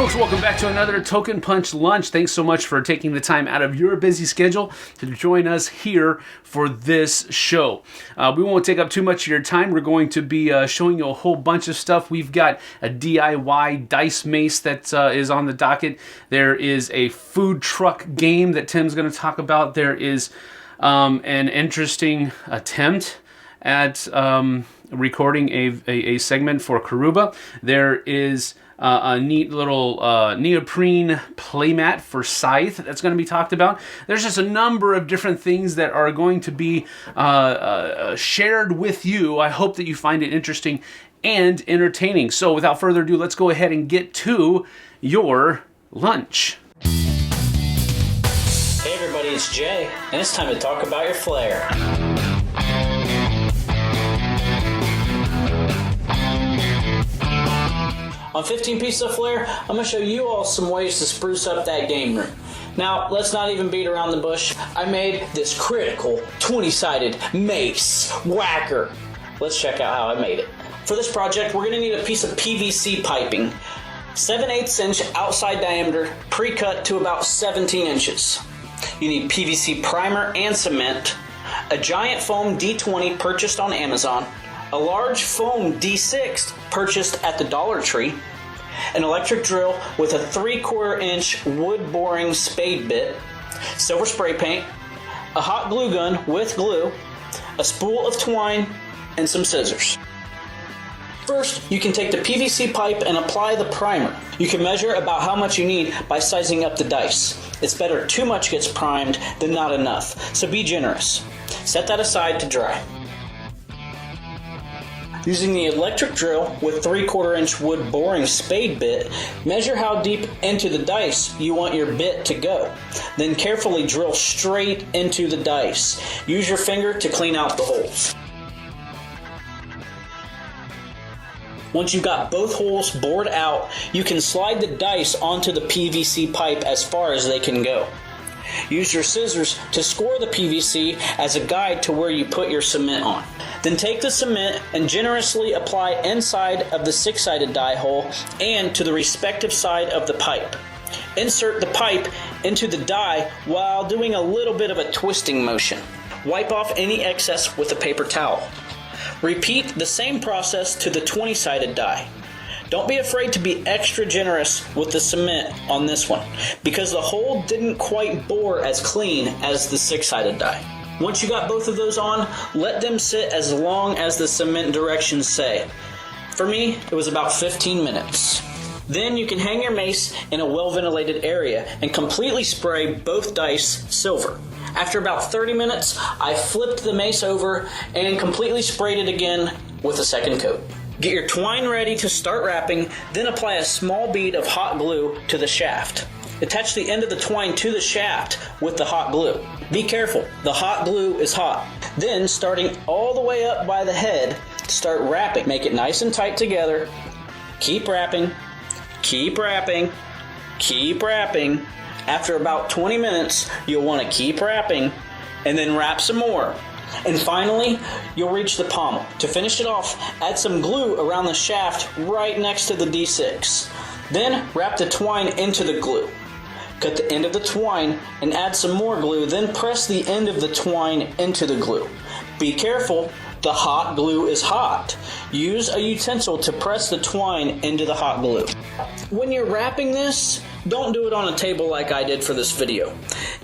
folks, welcome back to another Token Punch Lunch. Thanks so much for taking the time out of your busy schedule to join us here for this show. We won't take up too much of your time. We're going to be showing you a whole bunch of stuff. We've got a DIY dice mace that is on the docket. There is a food truck game that Tim's going to talk about. There is an interesting attempt at recording a segment for Karuba. There is a neat little neoprene playmat for Scythe that's going to be talked about. There's just a number of different things that are going to be shared with you. I hope that you find it interesting and entertaining. So without further ado, let's go ahead and get to your lunch. Hey everybody, it's Jay, and it's time to talk about your Flair. On 15 pieces of Flair, I'm going to show you all some ways to spruce up that game room. Now, let's not even beat around the bush. I made this critical 20-sided mace whacker. Let's check out how I made it. For this project, we're going to need a piece of PVC piping, 7/8 inch outside diameter, pre-cut to about 17 inches. You need PVC primer and cement, a giant foam D20 purchased on Amazon, a large foam D6 purchased at the Dollar Tree, an electric drill with a 3/4 inch wood boring spade bit, silver spray paint, a hot glue gun with glue, a spool of twine, and some scissors. First, you can take the PVC pipe and apply the primer. You can measure about how much you need by sizing up the dice. It's better too much gets primed than not enough, so be generous. Set that aside to dry. Using the electric drill with 3/4 inch wood boring spade bit, measure how deep into the dice you want your bit to go. Then carefully drill straight into the dice. Use your finger to clean out the holes. Once you've got both holes bored out, you can slide the dice onto the PVC pipe as far as they can go. Use your scissors to score the PVC as a guide to where you put your cement on. Then take the cement and generously apply inside of the 6-sided die hole and to the respective side of the pipe. Insert the pipe into the die while doing a little bit of a twisting motion. Wipe off any excess with a paper towel. Repeat the same process to the 20-sided die. Don't be afraid to be extra generous with the cement on this one, because the hole didn't quite bore as clean as the 6-sided die. Once you got both of those on, let them sit as long as the cement directions say. For me, it was about 15 minutes. Then you can hang your mace in a well-ventilated area and completely spray both dice silver. After about 30 minutes, I flipped the mace over and completely sprayed it again with a second coat. Get your twine ready to start wrapping, then apply a small bead of hot glue to the shaft. Attach the end of the twine to the shaft with the hot glue. Be careful, the hot glue is hot. Then, starting all the way up by the head, start wrapping. Make it nice and tight together. Keep wrapping, keep wrapping, keep wrapping. After about 20 minutes, you'll want to keep wrapping and then wrap some more. And finally, you'll reach the pommel. To finish it off, add some glue around the shaft right next to the D6. Then wrap the twine into the glue. Cut the end of the twine and add some more glue, then press the end of the twine into the glue. Be careful, the hot glue is hot. Use a utensil to press the twine into the hot glue. When you're wrapping this, don't do it on a table like I did for this video.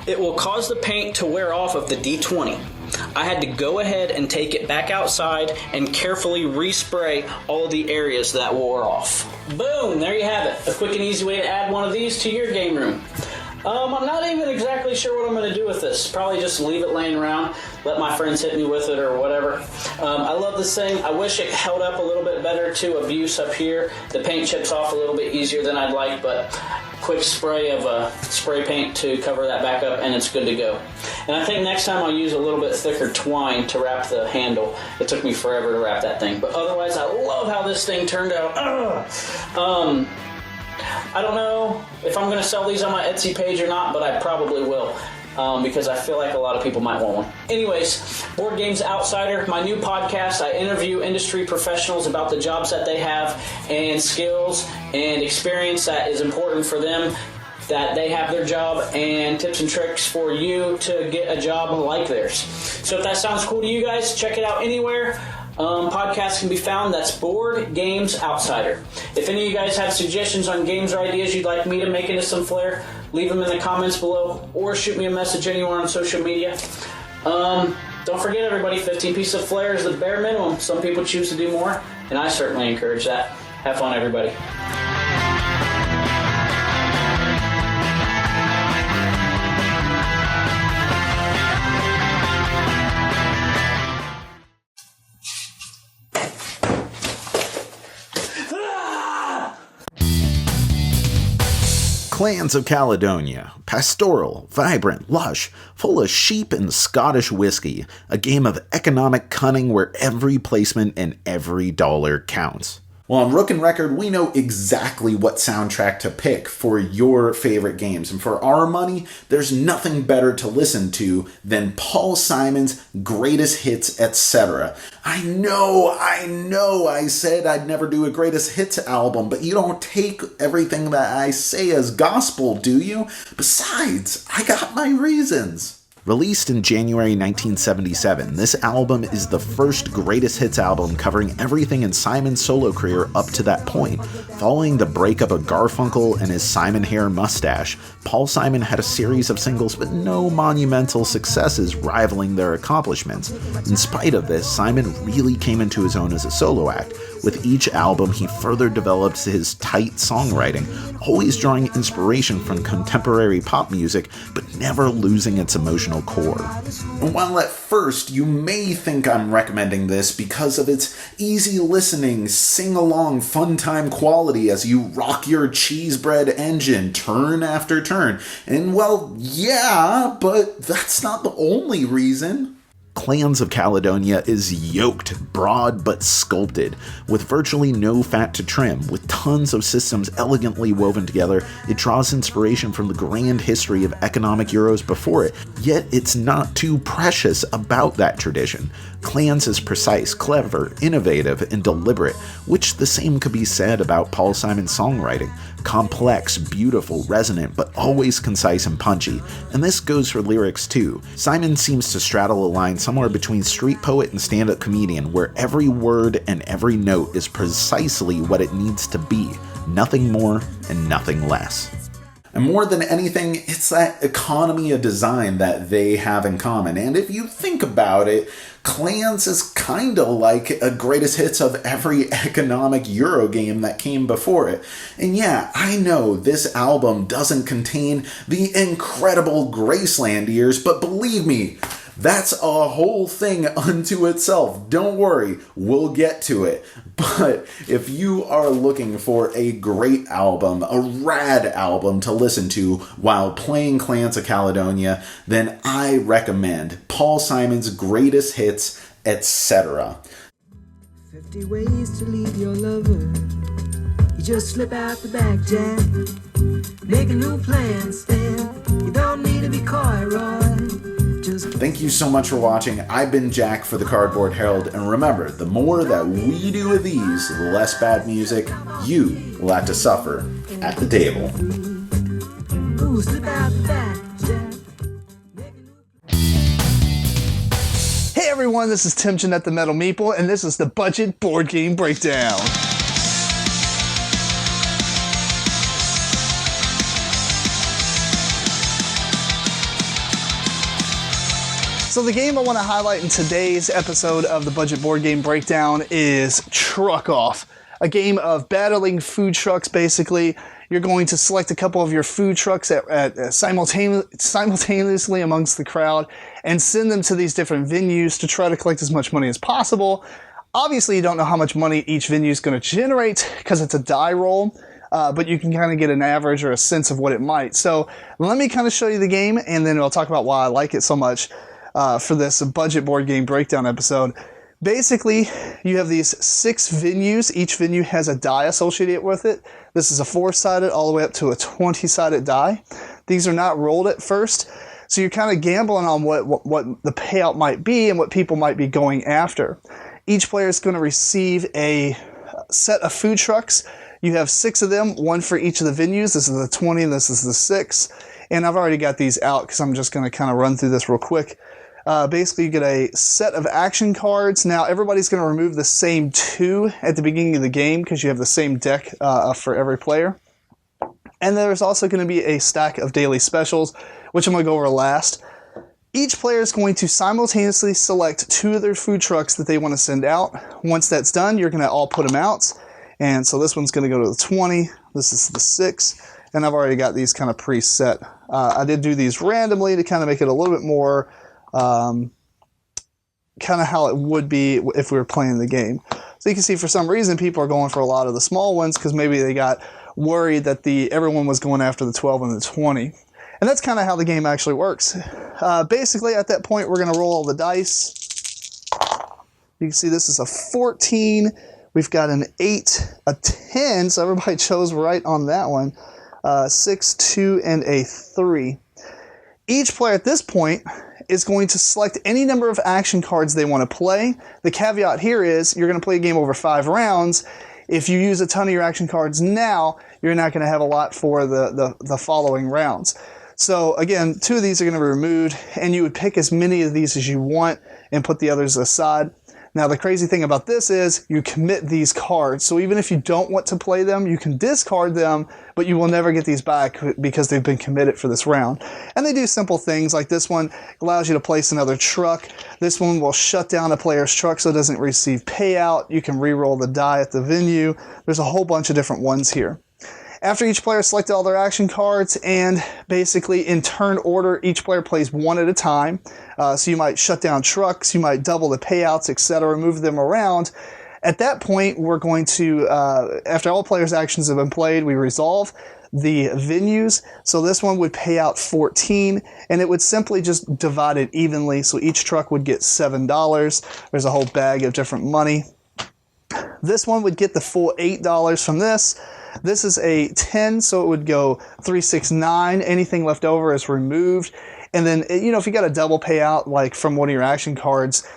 It will cause the paint to wear off of the D20. I had to go ahead and take it back outside and carefully respray all of the areas that wore off. Boom, there you have it. A quick and easy way to add one of these to your game room. I'm not even exactly sure what I'm going to do with this. Probably just leave it laying around, let my friends hit me with it or whatever. I love this thing. I wish it held up a little bit better to abuse up here. The paint chips off a little bit easier than I'd like, but quick spray of spray paint to cover that back up and it's good to go. And I think next time I'll use a little bit thicker twine to wrap the handle. It took me forever to wrap that thing, but otherwise I love how this thing turned out. I don't know if I'm going to sell these on my Etsy page or not, but I probably will. because I feel like a lot of people might want one. Anyways, Board Games Outsider, my new podcast. I interview industry professionals about the jobs that they have and skills and experience that is important for them, that they have their job, and tips and tricks for you to get a job like theirs. So if that sounds cool to you guys, check it out anywhere podcasts can be found. That's Board Games Outsider. If any of you guys have suggestions on games or ideas you'd like me to make into some Flair, leave them in the comments below or shoot me a message anywhere on social media. Don't forget, everybody, 15 pieces of Flair is the bare minimum. Some people choose to do more, and I certainly encourage that. Have fun, everybody. Clans of Caledonia. Pastoral, vibrant, lush, full of sheep and Scottish whiskey. A game of economic cunning where every placement and every dollar counts. Well, on Rook and Record, we know exactly what soundtrack to pick for your favorite games. And for our money, there's nothing better to listen to than Paul Simon's Greatest Hits, etc. I know, I said I'd never do a Greatest Hits album, but you don't take everything that I say as gospel, do you? Besides, I got my reasons. Released in January 1977, this album is the first Greatest Hits album covering everything in Simon's solo career up to that point. Following the breakup of Garfunkel and his Simon hair mustache, Paul Simon had a series of singles with no monumental successes rivaling their accomplishments. In spite of this, Simon really came into his own as a solo act. With each album, he further developed his tight songwriting, always drawing inspiration from contemporary pop music, but never losing its emotional core. And while at first you may think I'm recommending this because of its easy listening, sing-along, fun-time quality as you rock your cheese bread engine turn after turn, and well, yeah, but that's not the only reason. Clans of Caledonia is yoked, broad but sculpted, with virtually no fat to trim. With tons of systems elegantly woven together, it draws inspiration from the grand history of economic Euros before it, yet it's not too precious about that tradition. Clans is precise, clever, innovative, and deliberate, which the same could be said about Paul Simon's songwriting. Complex, beautiful, resonant, but always concise and punchy. And this goes for lyrics too. Simon seems to straddle a line somewhere between street poet and stand-up comedian, where every word and every note is precisely what it needs to be. Nothing more and nothing less. And more than anything, it's that economy of design that they have in common. And if you think about it, Clans is kinda like a greatest hits of every economic Euro game that came before it. And yeah, I know this album doesn't contain the incredible Graceland years, but believe me, that's a whole thing unto itself. Don't worry, we'll get to it. But if you are looking for a great album, a rad album to listen to while playing Clans of Caledonia, then I recommend Paul Simon's Greatest Hits, etc. 50 ways to leave your lover. You just slip out the back, Jack. Make a new plan, Steph. You don't need to be coy, Roy. Thank you so much for watching. I've been Jack for the Cardboard Herald, and remember, the more that we do of these, the less bad music you will have to suffer at the table. Ooh, slip out the back, Jack. Hey everyone, this is Tim Jennette the Metal Meeple, and this is the Budget Board Game Breakdown. So the game I want to highlight in today's episode of the Budget Board Game Breakdown is Truck Off, a game of battling food trucks. Basically, you're going to select a couple of your food trucks simultaneously amongst the crowd and send them to these different venues to try to collect as much money as possible. Obviously, you don't know how much money each venue is going to generate because it's a die roll. But you can kind of get an average or a sense of what it might. So let me kind of show you the game, and then I'll talk about why I like it so much. For this Budget Board Game Breakdown episode. Basically, you have these 6 venues. Each venue has a die associated with it. This is a 4-sided all the way up to a 20-sided die. These are not rolled at first. So you're kind of gambling on what the payout might be and what people might be going after. Each player is going to receive a set of food trucks. You have 6 of them, one for each of the venues. This is the 20 and this is the 6. And I've already got these out because I'm just going to kind of run through this real quick. Basically, you get a set of action cards. Now, everybody's going to remove the same 2 at the beginning of the game because you have the same deck for every player. And there's also going to be a stack of daily specials, which I'm going to go over last. Each player is going to simultaneously select 2 of their food trucks that they want to send out. Once that's done, you're going to all put them out. And so this one's going to go to the 20. This is the 6. And I've already got these kind of preset. I did do these randomly to kind of make it a little bit more kind of how it would be if we were playing the game. So you can see for some reason people are going for a lot of the small ones because maybe they got worried that everyone was going after the 12 and the 20. And that's kind of how the game actually works. Basically, at that point, we're going to roll all the dice. You can see this is a 14. We've got an 8, a 10, so everybody chose right on that one. 6, 2, and a 3. Each player at this point is going to select any number of action cards they want to play. The caveat here is you're going to play a game over 5 rounds. If you use a ton of your action cards now, you're not going to have a lot for the following rounds. So again, 2 of these are going to be removed, and you would pick as many of these as you want and put the others aside. Now the crazy thing about this is you commit these cards. So even if you don't want to play them, you can discard them, but you will never get these back because they've been committed for this round. And they do simple things like this one allows you to place another truck. This one will shut down a player's truck so it doesn't receive payout. You can re-roll the die at the venue. There's a whole bunch of different ones here. After each player selected all their action cards, and basically in turn order, each player plays one at a time. So you might shut down trucks, you might double the payouts, etc., move them around. At that point, we're going to, after all players' actions have been played, we resolve the venues. So this one would pay out 14, and it would simply just divide it evenly. So each truck would get $7. There's a whole bag of different money. This one would get the full $8 from this. This is a 10, so it would go 3, 6, 9. Anything left over is removed. And then, if you got a double payout, like from one of your action cards,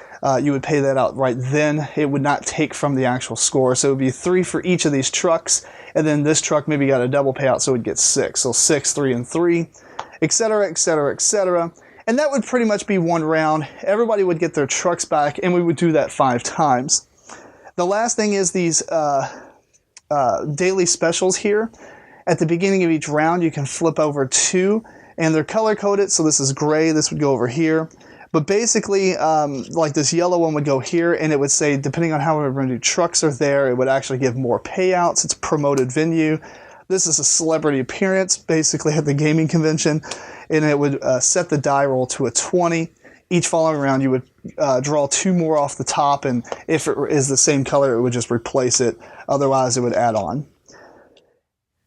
you would pay that out right then. It would not take from the actual score. So it would be 3 for each of these trucks. And then this truck maybe got a double payout, so it would get 6. So 6, 3, and 3, etc., etc., etc. And that would pretty much be one round. Everybody would get their trucks back, and we would do that 5 times. The last thing is these daily specials here. At the beginning of each round, you can flip over 2, and they're color-coded, so this is gray, this would go over here. But basically, like this yellow one would go here, and it would say, depending on how many trucks are there, it would actually give more payouts. It's a promoted venue. This is a celebrity appearance, basically at the gaming convention, and it would set the die roll to a 20. Each following round, you would draw 2 more off the top, and if it is the same color, it would just replace it. Otherwise, it would add on.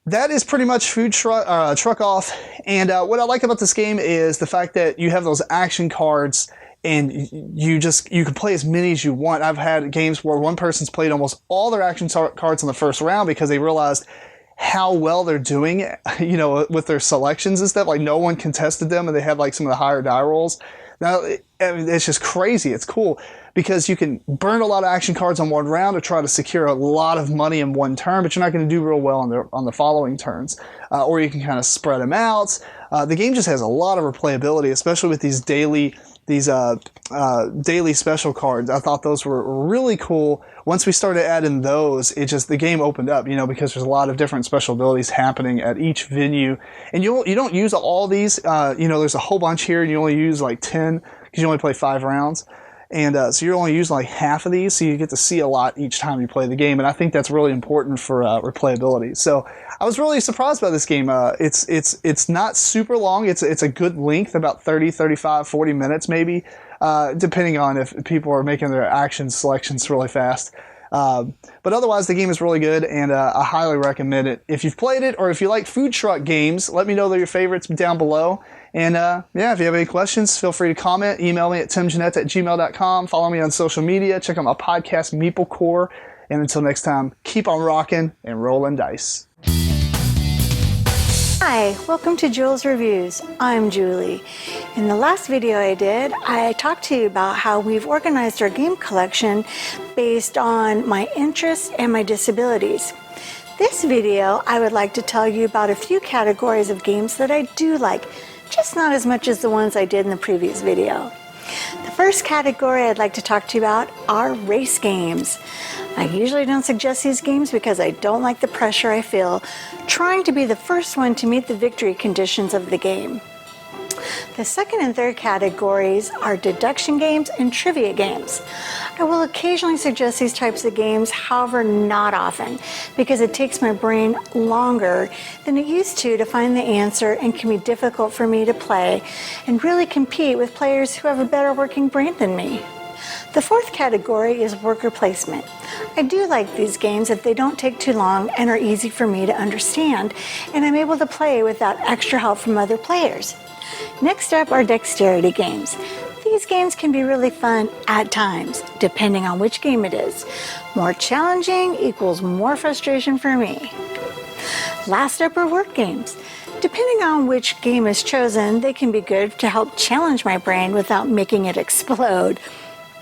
That is pretty much food truck off. And what I like about this game is the fact that you have those action cards, and you can play as many as you want. I've had games where one person's played almost all their action cards in the first round because they realized how well they're doing, with their selections and stuff. Like no one contested them, and they had like some of the higher die rolls. Now, it's just crazy. It's cool because you can burn a lot of action cards on one round to try to secure a lot of money in one turn, but you're not going to do real well on the following turns. Or you can kind of spread them out. The game just has a lot of replayability, especially with these daily special cards. I thought those were really cool. Once we started adding those, the game opened up, because there's a lot of different special abilities happening at each venue. And you don't use all these, there's a whole bunch here, and you only use like 10 because you only play 5 rounds. And so you're only using like half of these, so you get to see a lot each time you play the game. And I think that's really important for replayability. So I was really surprised by this game. It's not super long. It's a good length, about 30, 35, 40 minutes maybe, depending on if people are making their action selections really fast. But otherwise, the game is really good, and I highly recommend it. If you've played it, or if you like food truck games, let me know they're your favorites down below. And if you have any questions, feel free to comment. Email me at timjennette@gmail.com. Follow me on social media. Check out my podcast, Meeplecore. And until next time, keep on rocking and rolling dice. Hi, welcome to Jules Reviews. I'm Julie. In the last video I did, I talked to you about how we've organized our game collection based on my interests and my disabilities. This video, I would like to tell you about a few categories of games that I do like, just not as much as the ones I did in the previous video. The first category I'd like to talk to you about are race games. I usually don't suggest these games because I don't like the pressure I feel trying to be the first one to meet the victory conditions of the game. The second and third categories are deduction games and trivia games. I will occasionally suggest these types of games, however not often, because it takes my brain longer than it used to find the answer and can be difficult for me to play and really compete with players who have a better working brain than me. The fourth category is worker placement. I do like these games if they don't take too long and are easy for me to understand, and I'm able to play without extra help from other players. Next up are dexterity games. These games can be really fun at times, depending on which game it is. More challenging equals more frustration for me. Last up are work games. Depending on which game is chosen, they can be good to help challenge my brain without making it explode.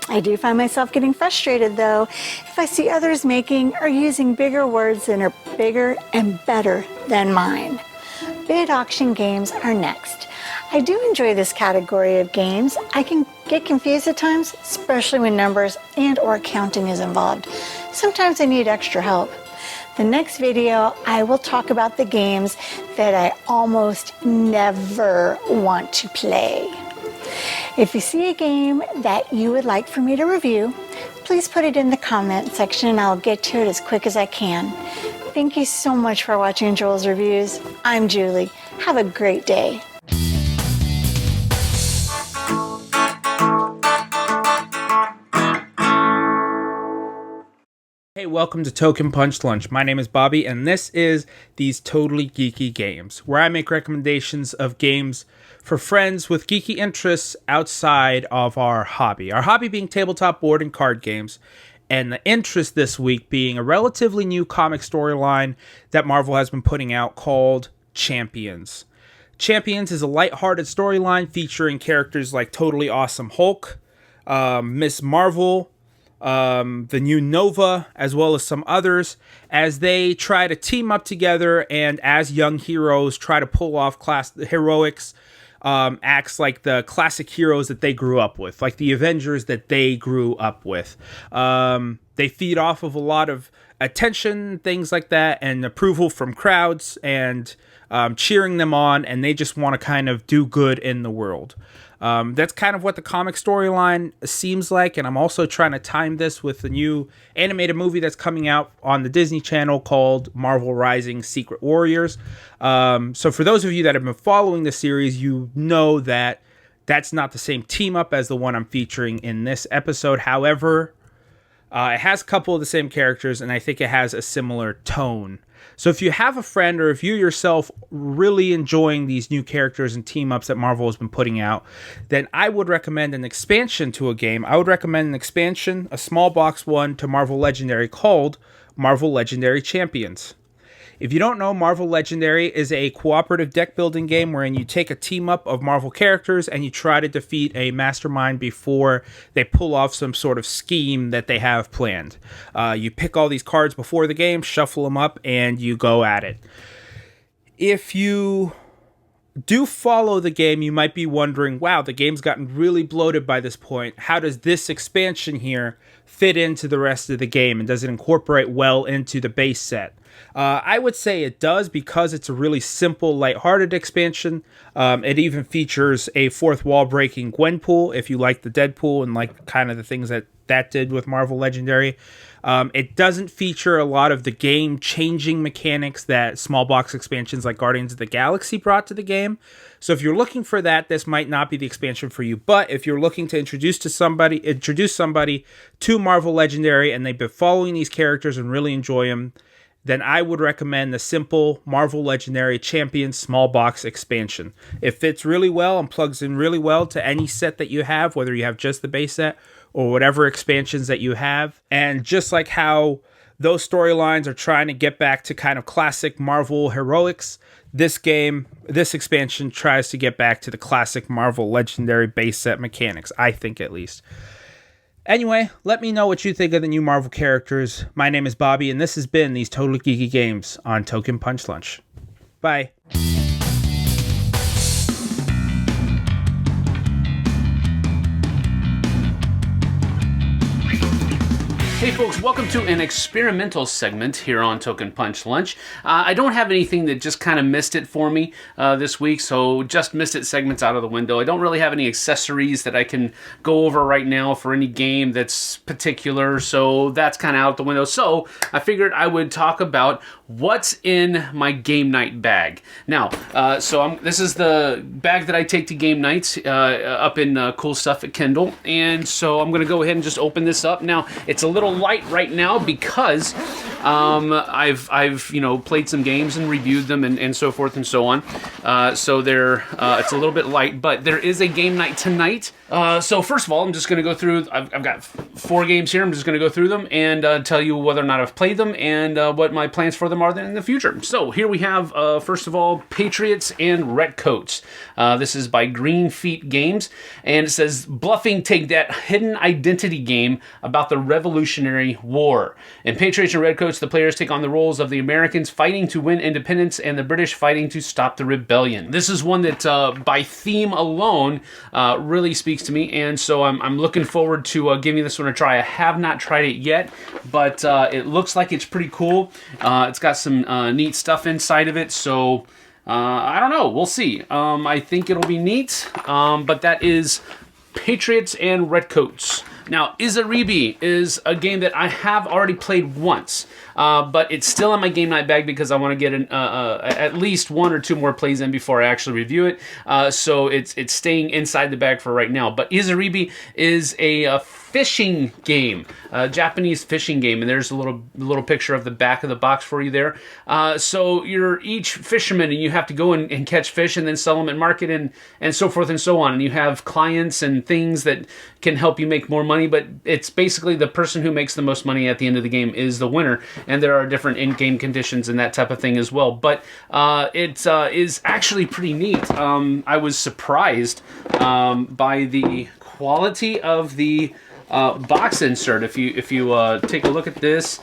I do find myself getting frustrated, though, if I see others making or using bigger words that are bigger and better than mine. Bid auction games are next. I do enjoy this category of games. I can get confused at times, especially when numbers and or counting is involved. Sometimes I need extra help. The next video, I will talk about the games that I almost never want to play. If you see a game that you would like for me to review, please put it in the comment section and I'll get to it as quick as I can. Thank you so much for watching Jules Reviews. I'm Julie. Have a great day. Hey, welcome to Token Punch Lunch. My name is Bobby, and this is These Totally Geeky Games, where I make recommendations of games for friends with geeky interests outside of our hobby. Our hobby being tabletop board and card games, and the interest this week being a relatively new comic storyline that Marvel has been putting out called Champions. Champions is a lighthearted storyline featuring characters like Totally Awesome Hulk, Miss Marvel, the new Nova, as well as some others, as they try to team up together and as young heroes try to pull off heroics acts like the classic heroes that they grew up with, like the Avengers that they grew up with. They feed off of a lot of attention, things like that, and approval from crowds and cheering them on, and they just want to kind of do good in the world. That's kind of what the comic storyline seems like, and I'm also trying to time this with the new animated movie that's coming out on the Disney Channel called Marvel Rising Secret Warriors. So for those of you that have been following the series, you know that that's not the same team up as the one I'm featuring in this episode. However, it has a couple of the same characters, and I think it has a similar tone. So if you have a friend or if you yourself really enjoying these new characters and team-ups that Marvel has been putting out, then I would recommend an expansion to a game. I would recommend an expansion, a small box one, to Marvel Legendary called Marvel Legendary Champions. If you don't know, Marvel Legendary is a cooperative deck building game wherein you take a team up of Marvel characters and you try to defeat a mastermind before they pull off some sort of scheme that they have planned. You pick all these cards before the game, shuffle them up, and you go at it. If you do follow the game, you might be wondering, wow, the game's gotten really bloated by this point. How does this expansion here fit into the rest of the game, and does it incorporate well into the base set? I would say it does, because it's a really simple, lighthearted expansion. It even features a fourth wall breaking Gwenpool, if you like the Deadpool and like kind of the things that did with Marvel Legendary. It doesn't feature a lot of the game changing mechanics that small box expansions like Guardians of the Galaxy brought to the game. So if you're looking for that, this might not be the expansion for you. But if you're looking to introduce somebody to Marvel Legendary and they've been following these characters and really enjoy them, then I would recommend the simple Marvel Legendary Champions small box expansion. It fits really well and plugs in really well to any set that you have, whether you have just the base set or whatever expansions that you have. And just like how those storylines are trying to get back to kind of classic Marvel heroics. This expansion tries to get back to the classic Marvel Legendary base set mechanics, I think at least. Anyway, let me know what you think of the new Marvel characters. My name is Bobby, and this has been these Totally Geeky Games on Token Punch Lunch. Bye. Hey folks, welcome to an experimental segment here on Token Punch Lunch. I don't have anything that just kind of missed it for me this week, so just missed it segments out of the window. I don't really have any accessories that I can go over right now for any game that's particular, so that's kind of out the window. So I figured I would talk about what's in my game night bag. Now, this is the bag that I take to game nights up in Cool Stuff at Kendall, and so I'm going to go ahead and just open this up. Now, it's a little light right now because I've played some games and reviewed them and so forth and so on. So it's a little bit light, but there is a game night tonight. So first of all, I'm just going to go through. I've got 4 games here. I'm just going to go through them and tell you whether or not I've played them and what my plans for them are in the future. So here we have first of all Patriots and Redcoats. This is by Green Feet Games, and it says bluffing, take that hidden identity game about the Revolutionary War. In Patriots and Redcoats, the players take on the roles of the Americans fighting to win independence and the British fighting to stop the rebellion. This is one that by theme alone really speaks to me, and so I'm looking forward to giving this one a try. I have not tried it yet, but it looks like it's pretty cool. It's got some neat stuff inside of it, so I don't know. We'll see. I think it'll be neat, but that is Patriots and Redcoats. Now, Izaribi is a game that I have already played once, but it's still in my game night bag because I want to get at least 1 or 2 more plays in before I actually review it. So it's staying inside the bag for right now. But Izaribi is a fishing game, a Japanese fishing game, and there's a little picture of the back of the box for you there. So you're each fisherman, and you have to go and catch fish and then sell them at market and so forth and so on. And you have clients and things that can help you make more money, but it's basically the person who makes the most money at the end of the game is the winner, and there are different in-game conditions and that type of thing as well. But it is actually pretty neat. I was surprised by the quality of the box insert. If you take a look at this,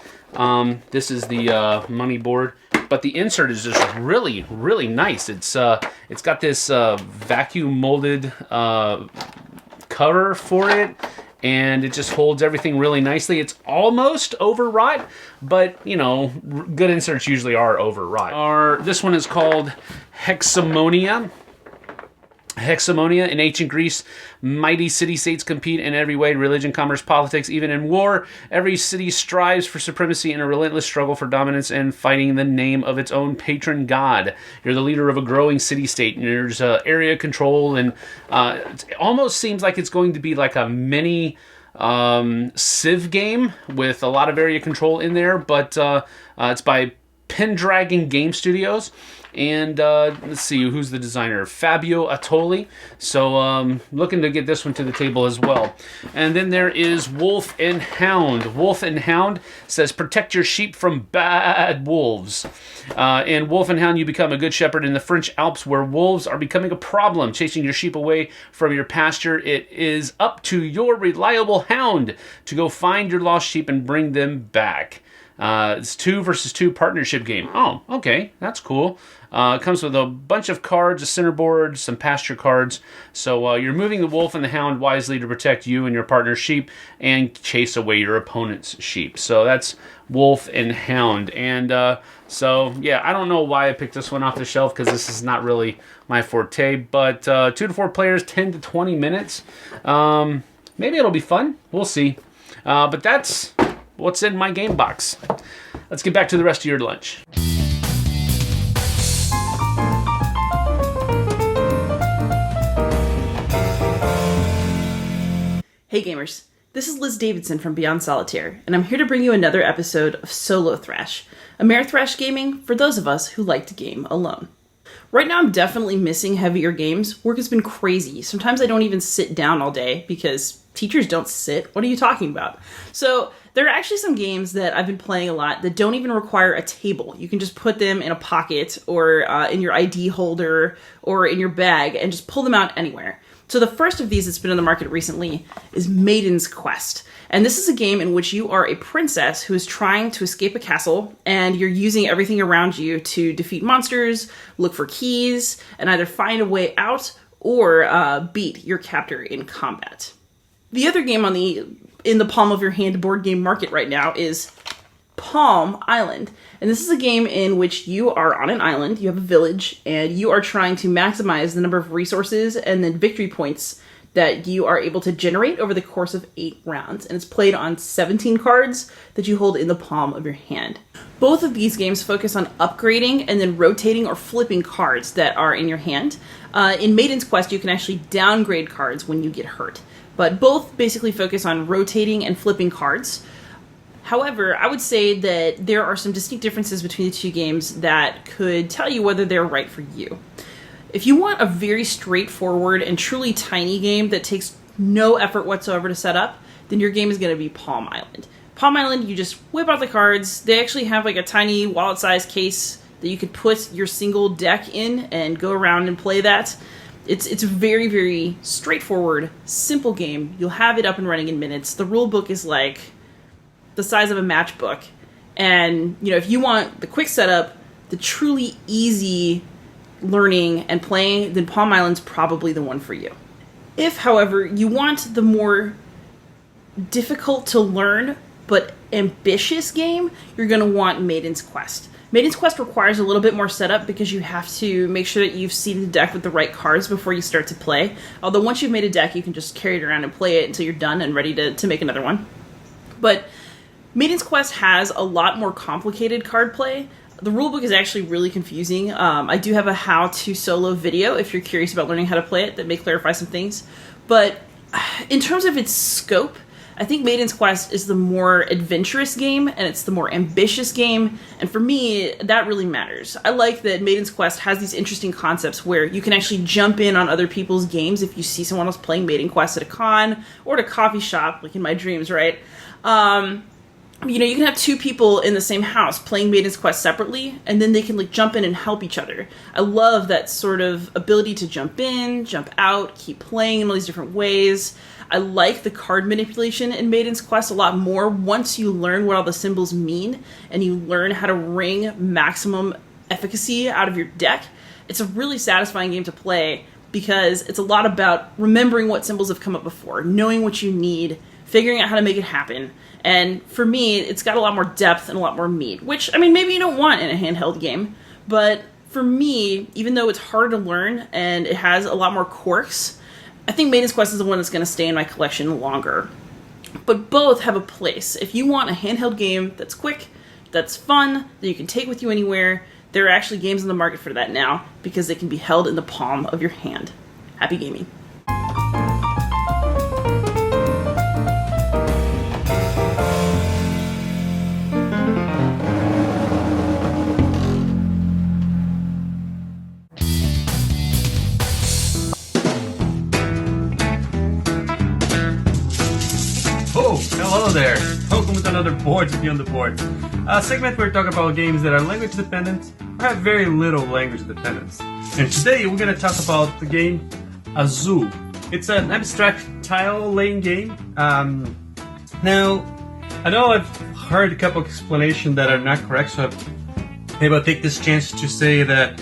this is the money board, but the insert is just really, really nice. It's got this vacuum molded cover for it, and it just holds everything really nicely. It's almost overwrought, but good inserts usually are overwrought. This one is called Hexamonia. In ancient Greece, mighty city-states compete in every way: religion, commerce, politics, even in war. Every city strives for supremacy in a relentless struggle for dominance and fighting in the name of its own patron god. You're the leader of a growing city-state, and there's area control, and it almost seems like it's going to be like a mini Civ game with a lot of area control in there, but it's by Pendragon Game Studios. And let's see, who's the designer? Fabio Attoli. So looking to get this one to the table as well. And then there is Wolf and Hound. Wolf and Hound says protect your sheep from bad wolves. In Wolf and Hound, you become a good shepherd in the French Alps where wolves are becoming a problem, chasing your sheep away from your pasture. It is up to your reliable hound to go find your lost sheep and bring them back. It's 2 versus 2 partnership game. Oh, okay, that's cool. It comes with a bunch of cards, a center board, some pasture cards. So you're moving the wolf and the hound wisely to protect you and your partner's sheep and chase away your opponent's sheep. So that's Wolf and Hound. And so, yeah, I don't know why I picked this one off the shelf because this is not really my forte. But 2 to 4 players, 10 to 20 minutes. Maybe it'll be fun. We'll see. But that's what's in my game box. Let's get back to the rest of your lunch. Hey gamers, this is Liz Davidson from Beyond Solitaire, and I'm here to bring you another episode of Solo-Thrash, Amerithrash gaming for those of us who like to game alone. Right now I'm definitely missing heavier games. Work has been crazy. Sometimes I don't even sit down all day because teachers don't sit. What are you talking about? So There are actually some games that I've been playing a lot that don't even require a table. You can just put them in a pocket or in your ID holder or in your bag and just pull them out anywhere. So the first of these that's been on the market recently is Maiden's Quest. And this is a game in which you are a princess who is trying to escape a castle, and you're using everything around you to defeat monsters, look for keys, and either find a way out or beat your captor in combat. The other game in the palm of your hand board game market right now is Palm Island. And this is a game in which you are on an island, you have a village, and you are trying to maximize the number of resources and then victory points that you are able to generate over the course of 8 rounds. And it's played on 17 cards that you hold in the palm of your hand. Both of these games focus on upgrading and then rotating or flipping cards that are in your hand. In Maiden's Quest, you can actually downgrade cards when you get hurt. But both basically focus on rotating and flipping cards. However, I would say that there are some distinct differences between the two games that could tell you whether they're right for you. If you want a very straightforward and truly tiny game that takes no effort whatsoever to set up, then your game is going to be Palm Island. Palm Island, you just whip out the cards. They actually have like a tiny wallet-sized case that you could put your single deck in and go around and play that. It's a very, very straightforward, simple game. You'll have it up and running in minutes. The rule book is like the size of a matchbook. And, you know, if you want the quick setup, the truly easy learning and playing, then Palm Island's probably the one for you. If, however, you want the more difficult to learn but ambitious game, you're going to want Maiden's Quest. Maiden's Quest requires a little bit more setup because you have to make sure that you've seeded the deck with the right cards before you start to play. Although once you've made a deck, you can just carry it around and play it until you're done and ready to make another one. But Maiden's Quest has a lot more complicated card play. The rulebook is actually really confusing. I do have a how-to solo video if you're curious about learning how to play it that may clarify some things. But in terms of its scope, I think Maiden's Quest is the more adventurous game, and it's the more ambitious game, and for me, that really matters. I like that Maiden's Quest has these interesting concepts where you can actually jump in on other people's games if you see someone else playing Maiden Quest at a con, or at a coffee shop, like in my dreams, right? You know, you can have 2 people in the same house playing Maiden's Quest separately, and then they can like jump in and help each other. I love that sort of ability to jump in, jump out, keep playing in all these different ways. I like the card manipulation in Maiden's Quest a lot more once you learn what all the symbols mean and you learn how to wring maximum efficacy out of your deck. It's a really satisfying game to play because it's a lot about remembering what symbols have come up before, knowing what you need, figuring out how to make it happen. And for me, it's got a lot more depth and a lot more meat, which, I mean, maybe you don't want in a handheld game, but for me, even though it's harder to learn and it has a lot more quirks, I think Maiden's Quest is the one that's going to stay in my collection longer. But both have a place. If you want a handheld game that's quick, that's fun, that you can take with you anywhere, there are actually games in the market for that now because they can be held in the palm of your hand. Happy gaming. Hello there! Welcome to another Boards Beyond the Boards, a segment where we talk about games that are language dependent or have very little language dependence. And today we're going to talk about the game Azul. It's an abstract tile laying game. Now, I know I've heard a couple of explanations that are not correct, so maybe I'll take this chance to say that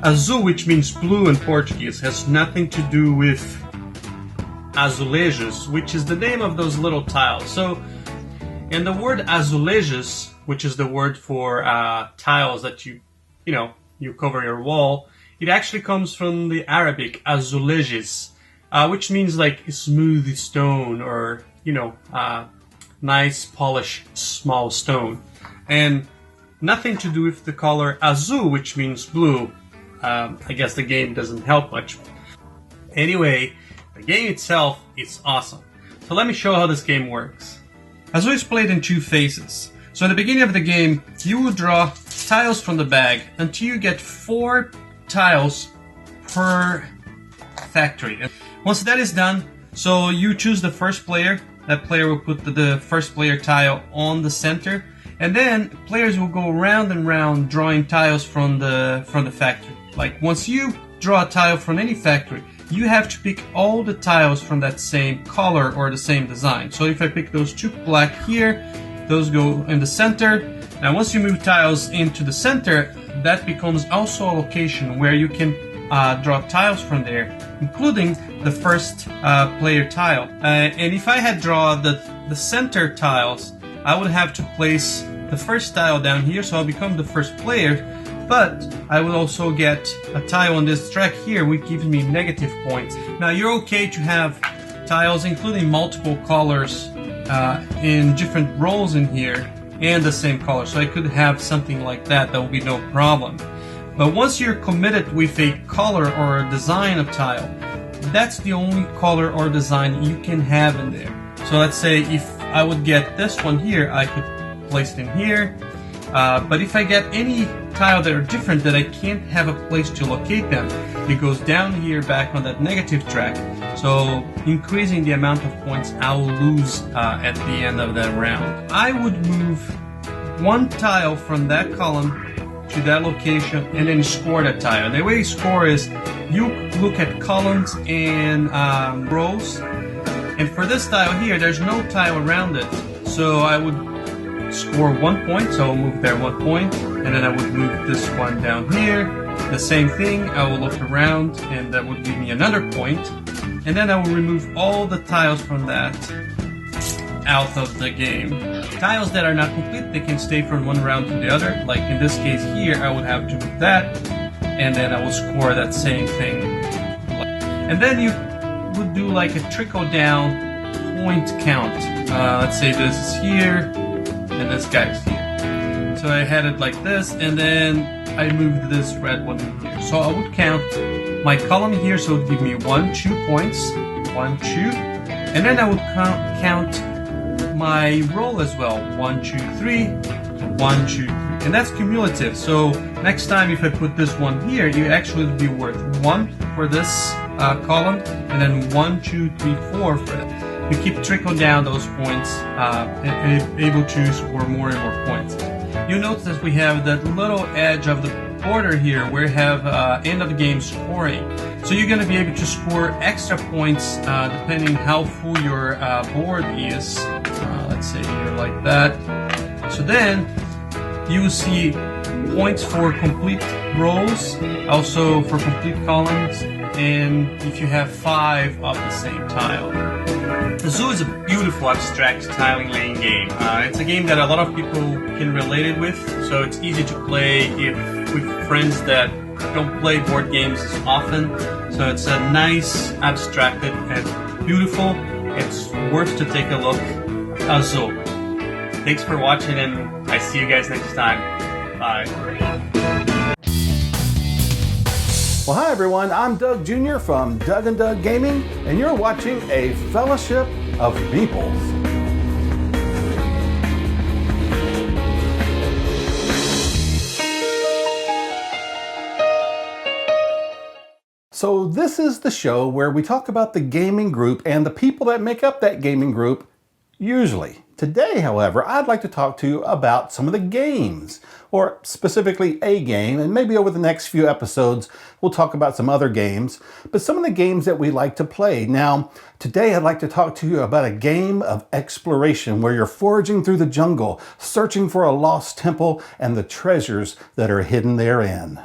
Azul, which means blue in Portuguese, has nothing to do with azulejos, which is the name of those little tiles. So, and the word azulejos, which is the word for tiles that you cover your wall, it actually comes from the Arabic azulejes, which means like smooth stone or, nice polished small stone. And nothing to do with the color azul, which means blue. I guess the game doesn't help much. Anyway, the game itself is awesome. So let me show how this game works. Azul is played in 2 phases. So at the beginning of the game, you will draw tiles from the bag until you get 4 tiles per factory. And once that is done, so you choose the first player that player will put the first player tile on the center, and then players will go round and round drawing tiles from the factory. Like once you draw a tile from any factory, you have to pick all the tiles from that same color or the same design. So if I pick those two black here, those go in the center. Now once you move tiles into the center, that becomes also a location where you can draw tiles from there, including the first player tile. And if I had drawn the center tiles, I would have to place the first tile down here, so I'll become the first player. But I will also get a tile on this track here, which gives me negative points. Now you're okay to have tiles including multiple colors in different rows in here and the same color. So I could have something like that. That will be no problem. But once you're committed with a color or a design of tile, that's the only color or design you can have in there. So let's say if I would get this one here, I could place it in here. But if I get any tile that are different that I can't have a place to locate them, it goes down here back on that negative track. So increasing the amount of points I'll lose at the end of that round. I would move one tile from that column to that location and then score that tile. And the way you score is you look at columns and rows. And for this tile here, there's no tile around it. So I would score 1 point, so I'll move there 1 point, and then I would move this one down here. The same thing, I will look around, and that would give me another point. And then I will remove all the tiles from that out of the game. Tiles that are not complete, they can stay from one round to the other. Like in this case here, I would have to move that, and then I will score that same thing. And then you would do like a trickle down point count. Let's say this is here, and this guy's here. So I had it like this, and then I moved this red one in here. So I would count my column here, so it would give me 1, 2 points, 1, 2, and then I would count my roll as well, 1, 2, 3, 1, 2, 3, and that's cumulative. So next time if I put this one here, you actually would be worth 1 for this column, and then 1, 2, 3, 4 for that. You keep trickling down those points and able to score more and more points. You'll notice that we have that little edge of the border here where we have end of the game scoring. So you're going to be able to score extra points depending how full your board is. Let's say here like that. So then you will see points for complete rows, also for complete columns, and if you have 5 of the same tile. The Zoo is a beautiful abstract tiling laying game. It's a game that a lot of people can relate it with, so it's easy to play with friends that don't play board games as often. So it's a nice, abstracted, and beautiful. It's worth to take a look. Zoo. Thanks for watching, and I see you guys next time. Bye. Well, hi everyone, I'm Doug Jr. from Doug and Doug Gaming, and you're watching a Fellowship of Meeples. So this is the show where we talk about the gaming group and the people that make up that gaming group, usually. Today, however, I'd like to talk to you about some of the games, or specifically a game, and maybe over the next few episodes we'll talk about some other games, but some of the games that we like to play. Now, today I'd like to talk to you about a game of exploration where you're foraging through the jungle, searching for a lost temple and the treasures that are hidden therein.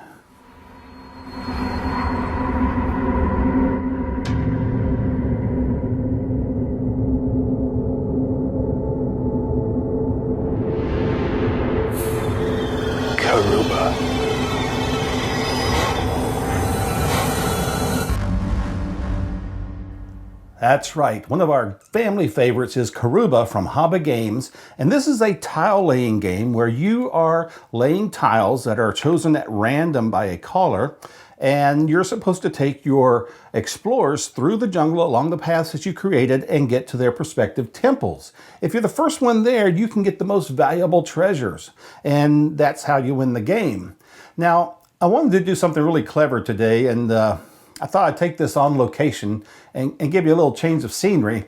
That's right, one of our family favorites is Karuba from Haba Games, and this is a tile laying game where you are laying tiles that are chosen at random by a caller, and you're supposed to take your explorers through the jungle along the paths that you created and get to their respective temples. If you're the first one there, you can get the most valuable treasures, and that's how you win the game. Now, I wanted to do something really clever today, and I thought I'd take this on location and give you a little change of scenery.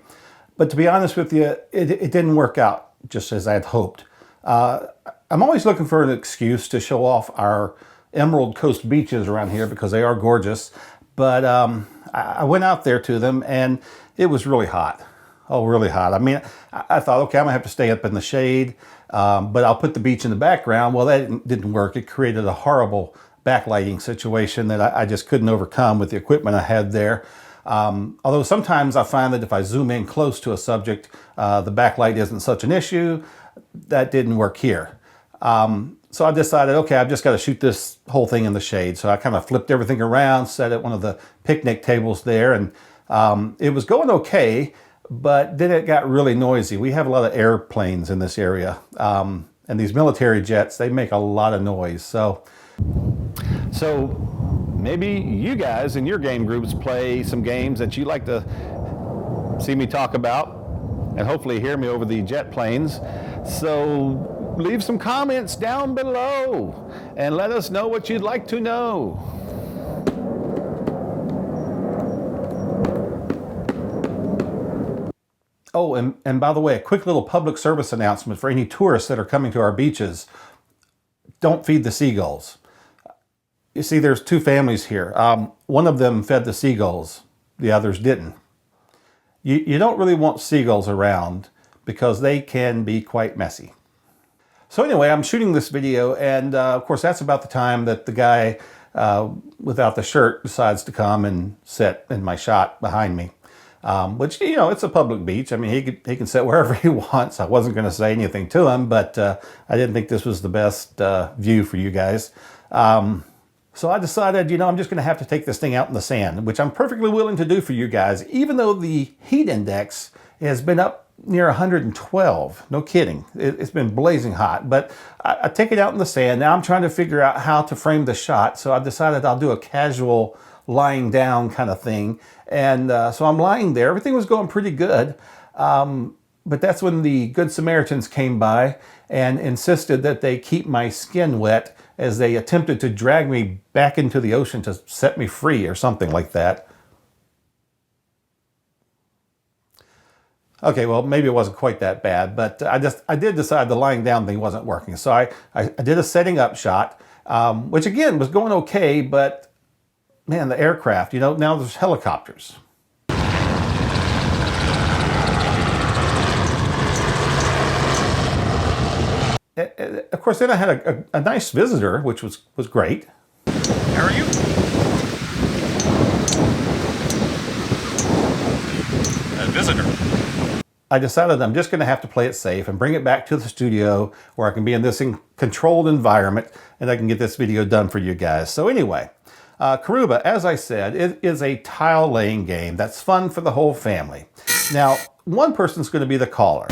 But to be honest with you, it didn't work out just as I had hoped. I'm always looking for an excuse to show off our Emerald Coast beaches around here because they are gorgeous. But I went out there to them and it was really hot. Oh, really hot. I mean, I thought, okay, I'm gonna have to stay up in the shade, but I'll put the beach in the background. Well, that didn't work. It created a horrible backlighting situation that I just couldn't overcome with the equipment I had there. Although sometimes I find that if I zoom in close to a subject, the backlight isn't such an issue. That didn't work here. So I decided, okay, I've just got to shoot this whole thing in the shade. So I kind of flipped everything around, set at one of the picnic tables there, and it was going okay, but then it got really noisy. We have a lot of airplanes in this area, and these military jets, they make a lot of noise. So maybe you guys in your game groups play some games that you like to see me talk about and hopefully hear me over the jet planes. So leave some comments down below and let us know what you'd like to know. Oh, and by the way, a quick little public service announcement for any tourists that are coming to our beaches. Don't feed the seagulls. You see, there's two families here. One of them fed the seagulls, the others didn't. You don't really want seagulls around because they can be quite messy. So anyway, I'm shooting this video, and of course that's about the time that the guy without the shirt decides to come and sit in my shot behind me. Which, you know, it's a public beach. I mean, he can sit wherever he wants. I wasn't going to say anything to him, but I didn't think this was the best view for you guys. So I decided, you know, I'm just going to have to take this thing out in the sand, which I'm perfectly willing to do for you guys, even though the heat index has been up near 112. No kidding. It's been blazing hot, but I take it out in the sand. Now I'm trying to figure out how to frame the shot. So I decided I'll do a casual lying down kind of thing. And so I'm lying there. Everything was going pretty good. But that's when the Good Samaritans came by and insisted that they keep my skin wet as they attempted to drag me back into the ocean to set me free or something like that. Okay, well, maybe it wasn't quite that bad, but I did decide the lying down thing wasn't working. So I did a setting up shot, which again was going okay, but man, the aircraft, you know, now there's helicopters. Of course, then I had a nice visitor, which was great. How are you? A visitor. I decided I'm just going to have to play it safe and bring it back to the studio where I can be in this controlled environment and I can get this video done for you guys. So anyway, Karuba, as I said, it is a tile laying game that's fun for the whole family. Now, one person's going to be the caller.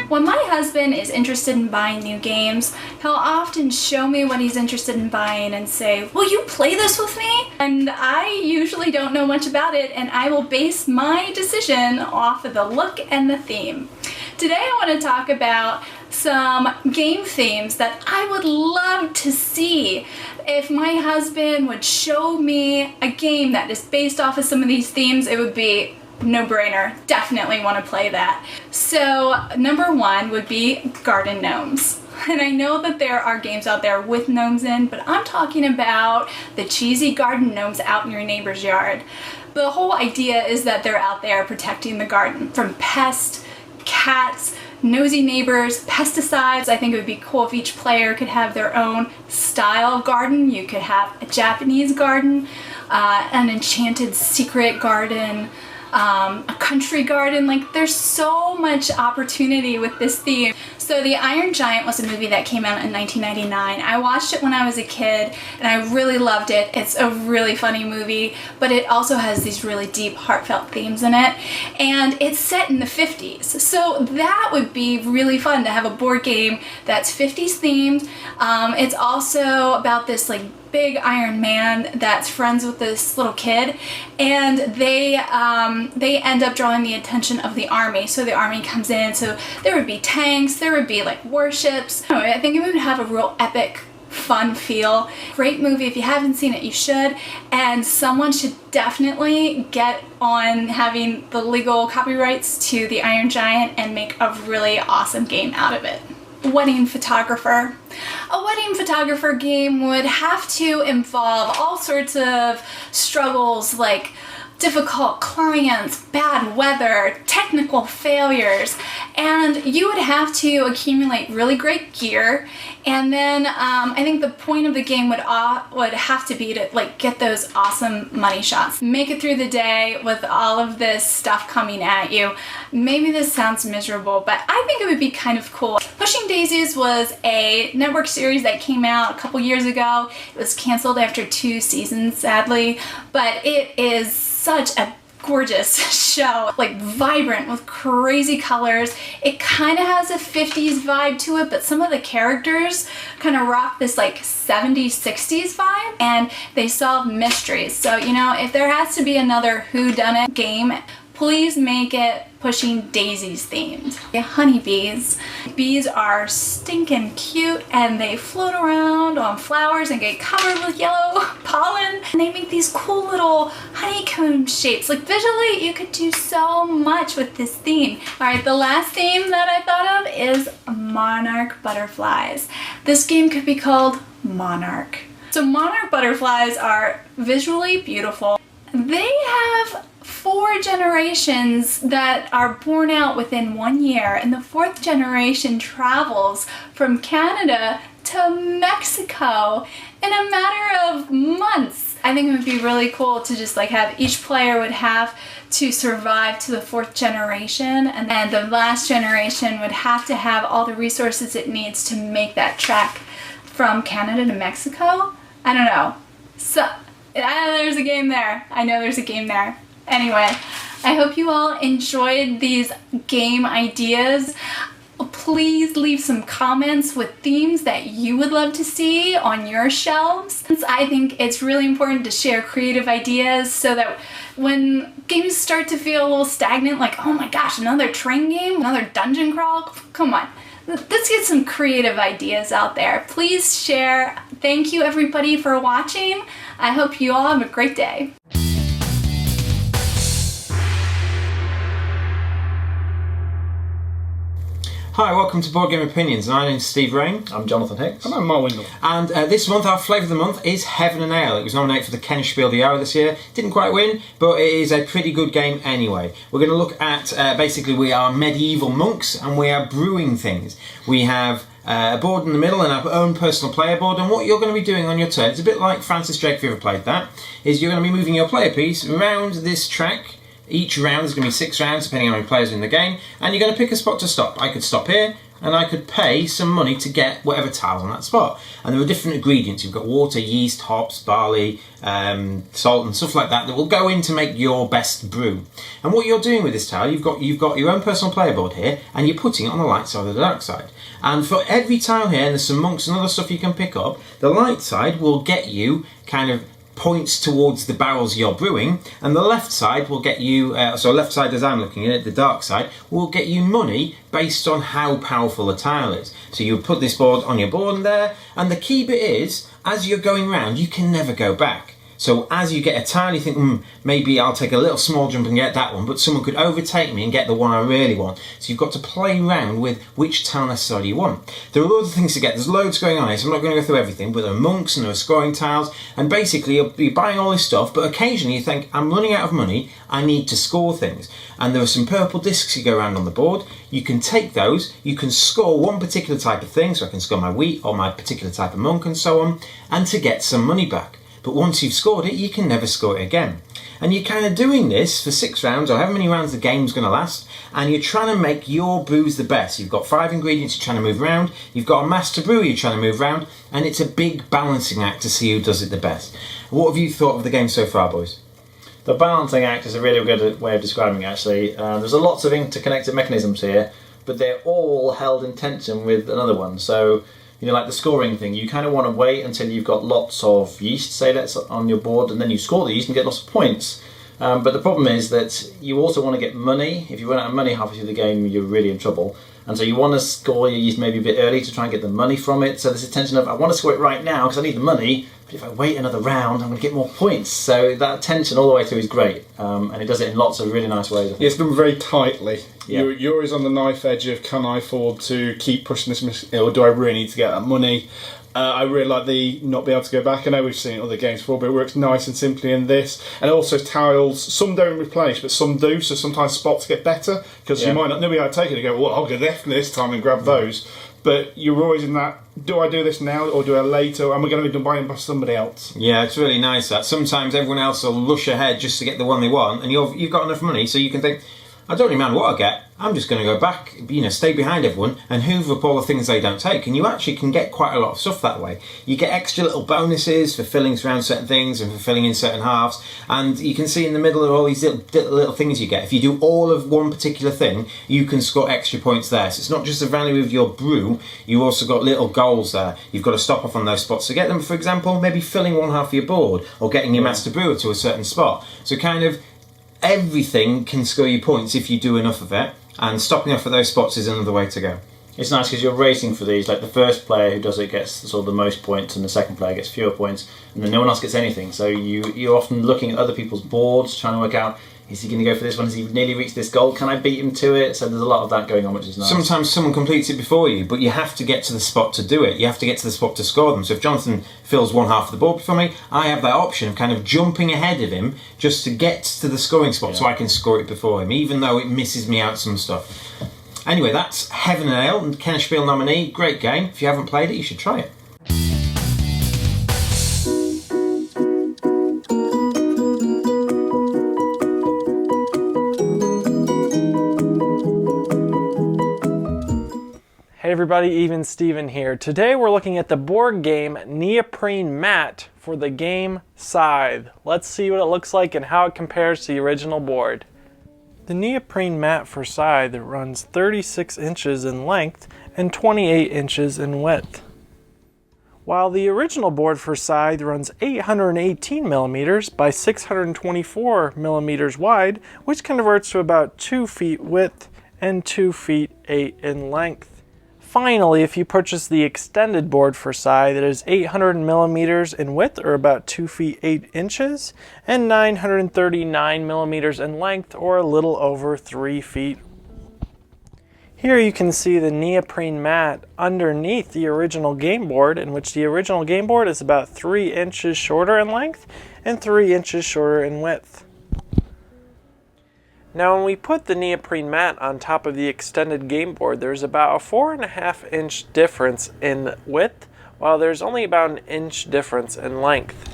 When my husband is interested in buying new games, he'll often show me what he's interested in buying and say, "Will you play this with me?" And I usually don't know much about it, and I will base my decision off of the look and the theme. Today I want to talk about some game themes that I would love to see. If my husband would show me a game that is based off of some of these themes, it would be no-brainer. Definitely want to play that. So number one would be garden gnomes. And I know that there are games out there with gnomes in, but I'm talking about the cheesy garden gnomes out in your neighbor's yard. The whole idea is that they're out there protecting the garden from pests, cats, nosy neighbors, pesticides. I think it would be cool if each player could have their own style of garden. You could have a Japanese garden, an enchanted secret garden, a country garden. Like, there's so much opportunity with this theme. So The Iron Giant was a movie that came out in 1999. I watched it when I was a kid and I really loved it. It's a really funny movie, but it also has these really deep, heartfelt themes in it. And it's set in the 50s. So that would be really fun to have a board game that's 50s themed. It's also about this like big Iron Man that's friends with this little kid, and they end up drawing the attention of the army. So the army comes in, so there would be tanks, there would be like warships. I think it would have a real epic fun feel. Great movie. If you haven't seen it, you should. And someone should definitely get on having the legal copyrights to the Iron Giant and make a really awesome game out of it. Wedding photographer. A wedding photographer game would have to involve all sorts of struggles like difficult clients, bad weather, technical failures, and you would have to accumulate really great gear. And then I think the point of the game would have to be to like get those awesome money shots. Make it through the day with all of this stuff coming at you. Maybe this sounds miserable, but I think it would be kind of cool. Pushing Daisies was a network series that came out a couple years ago. It was canceled after 2 seasons, sadly, but it is such a gorgeous show, like vibrant with crazy colors. It kind of has a 50s vibe to it, but some of the characters kind of rock this like 70s, 60s vibe, and they solve mysteries. So, you know, if there has to be another whodunit game, please make it Pushing Daisies themed. Honeybees. Bees are stinking cute and they float around on flowers and get covered with yellow pollen. And they make these cool little honeycomb shapes. Like visually, you could do so much with this theme. All right, the last theme that I thought of is monarch butterflies. This game could be called Monarch. So monarch butterflies are visually beautiful. They have 4 generations that are born out within 1 year, and the 4th generation travels from Canada to Mexico in a matter of months. I think it would be really cool to just like have each player would have to survive to the 4th generation, and then the last generation would have to have all the resources it needs to make that trek from Canada to Mexico. I don't know. So there's a game there. I know there's a game there. Anyway, I hope you all enjoyed these game ideas. Please leave some comments with themes that you would love to see on your shelves. I think it's really important to share creative ideas so that when games start to feel a little stagnant, like, oh my gosh, another train game, another dungeon crawl, come on. Let's get some creative ideas out there. Please share. Thank you everybody for watching. I hope you all have a great day. Hi, welcome to Board Game Opinions. My name's Steve Rain. I'm Jonathan Hicks. And I'm Mark Windle. And this month, our flavour of the month is Heaven and Ale. It was nominated for the Ken Spiel the Hour this year. Didn't quite win, but it is a pretty good game anyway. We're going to look at, basically, we are medieval monks and we are brewing things. We have a board in the middle and our own personal player board, and what you're going to be doing on your turn, it's a bit like Francis Drake, if you ever played that, is you're going to be moving your player piece around this track. Each round, there's going to be 6 rounds, depending on how many players are in the game, and you're going to pick a spot to stop. I could stop here, and I could pay some money to get whatever tiles on that spot. And there are different ingredients. You've got water, yeast, hops, barley, salt and stuff like that that will go in to make your best brew. And what you're doing with this tile, you've got your own personal player board here, and you're putting it on the light side or the dark side. And for every tile here, and there's some monks and other stuff you can pick up, the light side will get you kind of points towards the barrels you're brewing, and the left side will get you, so left side as I'm looking at it, the dark side, will get you money based on how powerful the tile is. So you put this board on your board there, and the key bit is, as you're going round, you can never go back. So as you get a tile, you think, maybe I'll take a little small jump and get that one, but someone could overtake me and get the one I really want. So you've got to play around with which tile necessarily you want. There are other things to get. There's loads going on here, so I'm not going to go through everything, but there are monks and there are scoring tiles, and basically you'll be buying all this stuff, but occasionally you think, I'm running out of money, I need to score things. And there are some purple discs you go around on the board. You can take those, you can score one particular type of thing, so I can score my wheat or my particular type of monk and so on, and to get some money back. But once you've scored it, you can never score it again. And you're kind of doing this for 6 rounds, or however many rounds the game's going to last, and you're trying to make your brews the best. You've got 5 ingredients you're trying to move around, you've got a master brew you're trying to move around, and it's a big balancing act to see who does it the best. What have you thought of the game so far, boys? The balancing act is a really good way of describing it, actually. There's lots of interconnected mechanisms here, but they're all held in tension with another one. So, you know, like the scoring thing, you kind of want to wait until you've got lots of yeast, say that's on your board, and then you score the yeast and get lots of points. But the problem is that you also want to get money. If you run out of money halfway through the game, you're really in trouble. And so you want to score your use maybe a bit early to try and get the money from it. So there's a tension of, I want to score it right now because I need the money, but if I wait another round, I'm going to get more points. So that tension all the way through is great. And it does it in lots of really nice ways. I think. It's done very tightly. Yeah. You're always on the knife edge of, can I afford to keep pushing this, or do I really need to get that money? I really like the not be able to go back. I know we've seen other games before, but it works nice and simply in this. And also tiles, some don't replenish, but some do. So sometimes spots get better because you might not nobody might take it and go, well, I'll go definitely this time and grab those. But you're always in that. Do I do this now or do I later? Am I going to be done by somebody else? Yeah, it's really nice that sometimes everyone else will rush ahead just to get the one they want, and you've got enough money, so you can think, I don't really mind what I get. I'm just going to go back, stay behind everyone and hoover up all the things they don't take. And you actually can get quite a lot of stuff that way. You get extra little bonuses for filling around certain things and for filling in certain halves. And you can see in the middle of all these little things you get. If you do all of one particular thing, you can score extra points there. So it's not just the value of your brew, you also got little goals there. You've got to stop off on those spots to get them. For example, maybe filling one half of your board or getting your master brewer to a certain spot. So kind of everything can score you points if you do enough of it, and stopping off at those spots is another way to go. It's nice because you're racing for these. Like the first player who does it gets sort of the most points, and the second player gets fewer points, and then no one else gets anything. So you're often looking at other people's boards, trying to work out, is he going to go for this one? Has he nearly reached this goal? Can I beat him to it? So there's a lot of that going on, which is nice. Sometimes someone completes it before you, but you have to get to the spot to do it. You have to get to the spot to score them. So if Jonathan fills one half of the board before me, I have that option of kind of jumping ahead of him just to get to the scoring spot so I can score it before him, even though it misses me out some stuff. Anyway, that's Heaven and Ale, Kenner Spiel nominee. Great game. If you haven't played it, you should try it. Hey everybody, Even Steven here. Today we're looking at the board game Neoprene Mat for the game Scythe. Let's see what it looks like and how it compares to the original board. The Neoprene Mat for Scythe runs 36 inches in length and 28 inches in width. While the original board for Scythe runs 818 millimeters by 624 millimeters wide, which converts to about 2 feet width and 2 feet 8 in length. Finally, if you purchase the extended board for Scythe, it is 800 millimeters in width, or about 2 feet 8 inches, and 939 millimeters in length, or a little over 3 feet. Here you can see the neoprene mat underneath the original game board, in which the original game board is about 3 inches shorter in length and 3 inches shorter in width. Now when we put the neoprene mat on top of the extended game board, there's about a 4.5 inch difference in width, while there's only about an inch difference in length.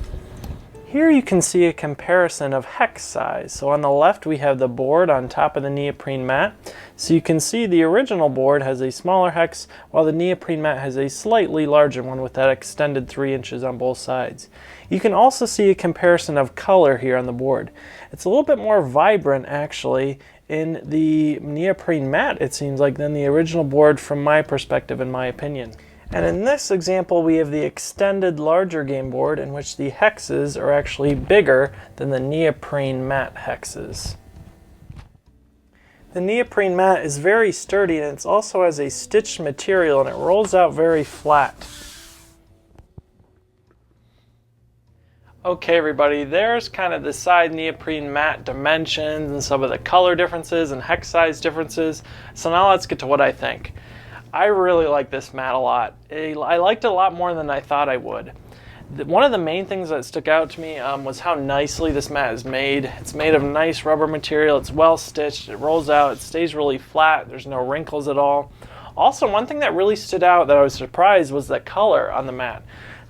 Here you can see a comparison of hex size. So on the left we have the board on top of the neoprene mat. So you can see the original board has a smaller hex, while the neoprene mat has a slightly larger one with that extended 3 inches on both sides. You can also see a comparison of color here on the board. It's a little bit more vibrant actually in the neoprene mat, it seems like, than the original board from my perspective, in my opinion. And in this example we have the extended larger game board, in which the hexes are actually bigger than the neoprene mat hexes. The neoprene mat is very sturdy, and it also has a stitched material, and it rolls out very flat. Okay everybody, there's kind of the side neoprene mat dimensions and some of the color differences and hex size differences. So now let's get to what I think. I really like this mat a lot. I liked it a lot more than I thought I would. One of the main things that stuck out to me was how nicely this mat is made. It's made of nice rubber material, it's well stitched, it rolls out, it stays really flat, there's no wrinkles at all. Also, one thing that really stood out that I was surprised was the color on the mat.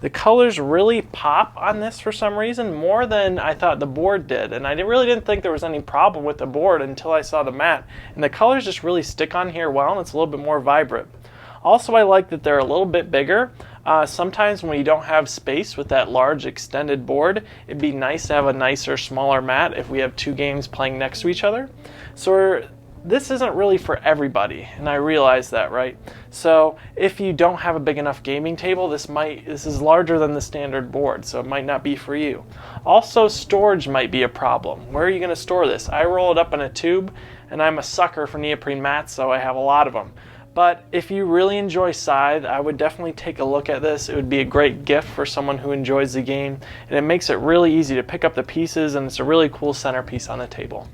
The colors really pop on this for some reason, more than I thought the board did. And I really didn't think there was any problem with the board until I saw the mat. And the colors just really stick on here well, and it's a little bit more vibrant. Also, I like that they're a little bit bigger. Sometimes when you don't have space with that large extended board, it'd be nice to have a nicer, smaller mat if we have two games playing next to each other. So this isn't really for everybody, and I realize that, right? So if you don't have a big enough gaming table, this is larger than the standard board, so it might not be for you. Also, storage might be a problem. Where are you going to store this? I roll it up in a tube, and I'm a sucker for neoprene mats, so I have a lot of them. But if you really enjoy Scythe, I would definitely take a look at this. It would be a great gift for someone who enjoys the game, and it makes it really easy to pick up the pieces, and it's a really cool centerpiece on the table.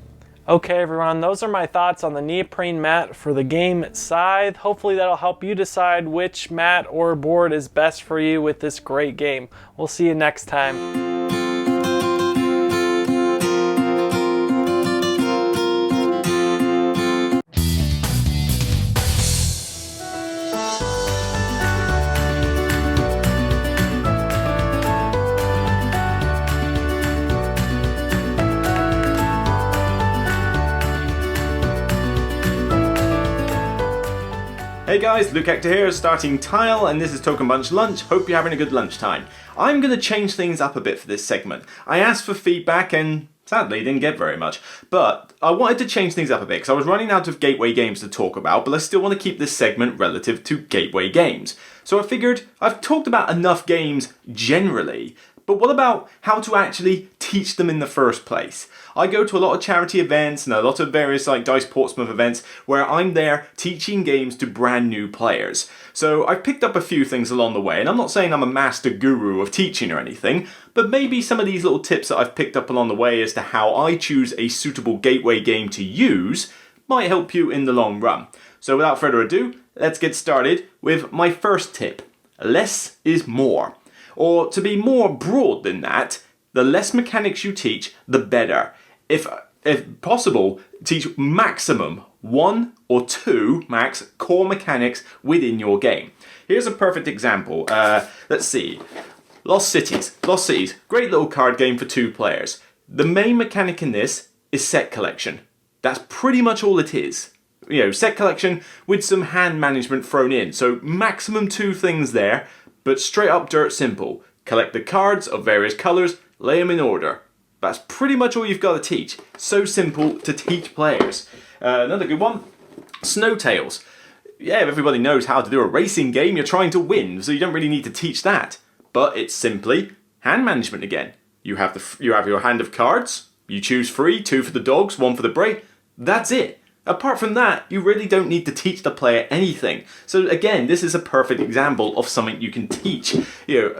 Okay everyone, those are my thoughts on the neoprene mat for the game Scythe. Hopefully that'll help you decide which mat or board is best for you with this great game. We'll see you next time. Hey guys, Luke Hector here, starting Tile, and this is Token Punch Lunch. Hope you're having a good lunchtime. I'm going to change things up a bit for this segment. I asked for feedback and sadly didn't get very much, but I wanted to change things up a bit because I was running out of gateway games to talk about, but I still want to keep this segment relative to gateway games. So I figured I've talked about enough games generally, but what about how to actually teach them in the first place? I go to a lot of charity events and a lot of various like Dice Portsmouth events where I'm there teaching games to brand new players. So I've picked up a few things along the way, and I'm not saying I'm a master guru of teaching or anything, but maybe some of these little tips that I've picked up along the way as to how I choose a suitable gateway game to use might help you in the long run. So without further ado, let's get started with my first tip. Less is more. Or to be more broad than that, the less mechanics you teach, the better. If possible, teach maximum 1 or 2 max core mechanics within your game. Here's a perfect example. Let's see. Lost Cities. Lost Cities. Great little card game for 2 players. The main mechanic in this is set collection. That's pretty much all it is. You know, set collection with some hand management thrown in. So maximum 2 things there, but straight up dirt simple. Collect the cards of various colours, lay them in order. That's pretty much all you've got to teach. So simple to teach players. Another good one, Snowtails. Yeah, everybody knows how to do a racing game. You're trying to win, so you don't really need to teach that. But it's simply hand management again. You have your hand of cards. You choose 3, 2 for the dogs, 1 for the bray. That's it. Apart from that, you really don't need to teach the player anything. So again, this is a perfect example of something you can teach,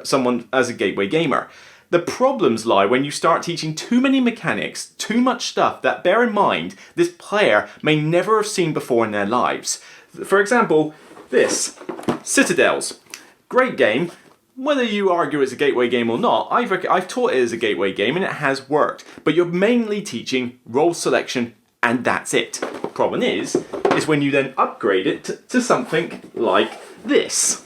someone as a gateway gamer. The problems lie when you start teaching too many mechanics, too much stuff that, bear in mind, this player may never have seen before in their lives. For example, this, Citadels. Great game. Whether you argue it's a gateway game or not, I've taught it as a gateway game and it has worked. But you're mainly teaching role selection and that's it. Problem is when you then upgrade it to something like this.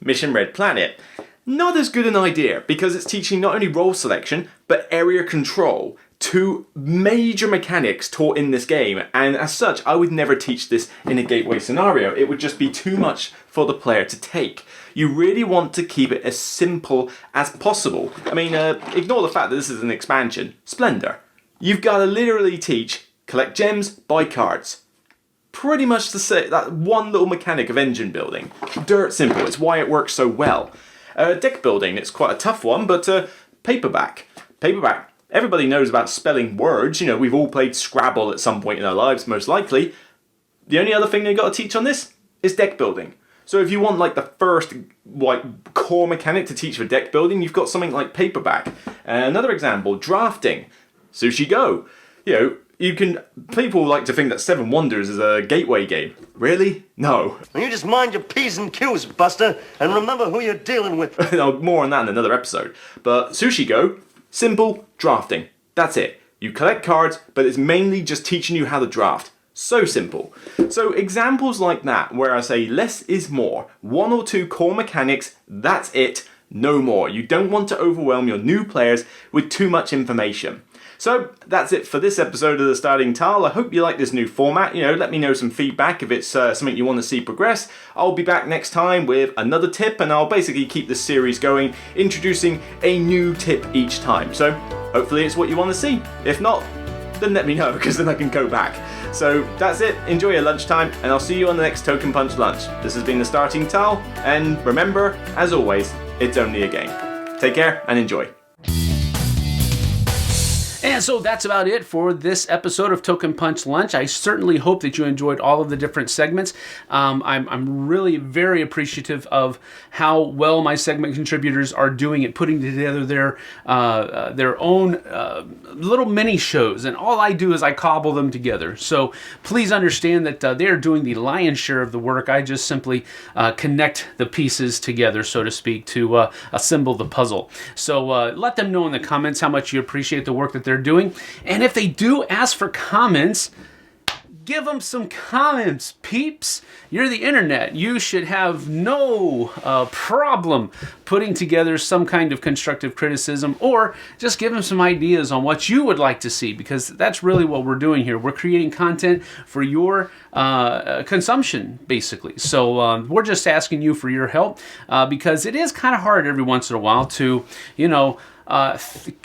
Mission Red Planet. Not as good an idea because it's teaching not only role selection but area control, 2 major mechanics taught in this game, and as such I would never teach this in a gateway scenario. It would just be too much for the player to take. You really want to keep it as simple as possible. I mean, ignore the fact that this is an expansion. Splendor. You've got to literally teach collect gems, buy cards. Pretty much to say that one little mechanic of engine building. Dirt simple, it's why it works so well. Deck building, it's quite a tough one, but paperback. Paperback, everybody knows about spelling words. You know, we've all played Scrabble at some point in our lives, most likely. The only other thing they've got to teach on this is deck building. So if you want like the first core mechanic to teach for deck building, you've got something like paperback. Another example, drafting. Sushi Go. People like to think that Seven Wonders is a gateway game. Really? No. You just mind your P's and Q's, Buster, and remember who you're dealing with. More on that in another episode. But Sushi Go, simple drafting. That's it. You collect cards, but it's mainly just teaching you how to draft. So simple. So examples like that, where I say less is more, 1 or 2 core mechanics, that's it, no more. You don't want to overwhelm your new players with too much information. So that's it for this episode of The Starting Tile. I hope you like this new format. Let me know some feedback if it's something you want to see progress. I'll be back next time with another tip, and I'll basically keep the series going, introducing a new tip each time. So hopefully it's what you want to see. If not, then let me know, because then I can go back. So that's it. Enjoy your lunchtime, and I'll see you on the next Token Punch Lunch. This has been The Starting Tile, and remember, as always, it's only a game. Take care and enjoy. And so that's about it for this episode of Token Punch Lunch. I certainly hope that you enjoyed all of the different segments. I'm really very appreciative of how well my segment contributors are doing at putting together their own little mini shows, and all I do is I cobble them together. So please understand that they are doing the lion's share of the work. I just simply connect the pieces together, so to speak, to assemble the puzzle. So let them know in the comments how much you appreciate the work that they're doing. And if they do ask for comments, give them some comments, peeps. You're the internet. You should have no problem putting together some kind of constructive criticism, or just give them some ideas on what you would like to see, because that's really what we're doing here. We're creating content for your consumption, basically. So we're just asking you for your help, because it is kind of hard every once in a while to,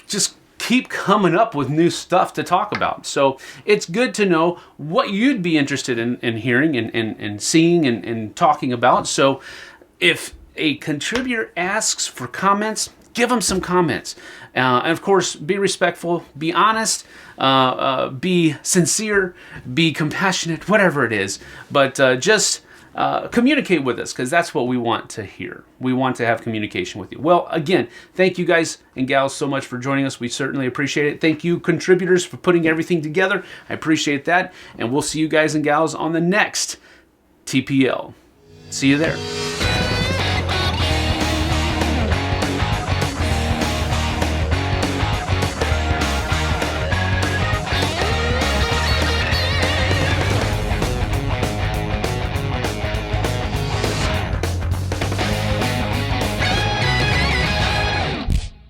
just keep coming up with new stuff to talk about. So it's good to know what you'd be interested in hearing and seeing and talking about. So if a contributor asks for comments, give them some comments. And of course, be respectful, be honest, be sincere, be compassionate, whatever it is. But just communicate with us, because that's what we want to hear. We want to have communication with you. Well, again, thank you guys and gals so much for joining us. We certainly appreciate it. Thank you, contributors, for putting everything together. I appreciate that. And we'll see you guys and gals on the next TPL. See you there.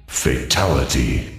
Fatality.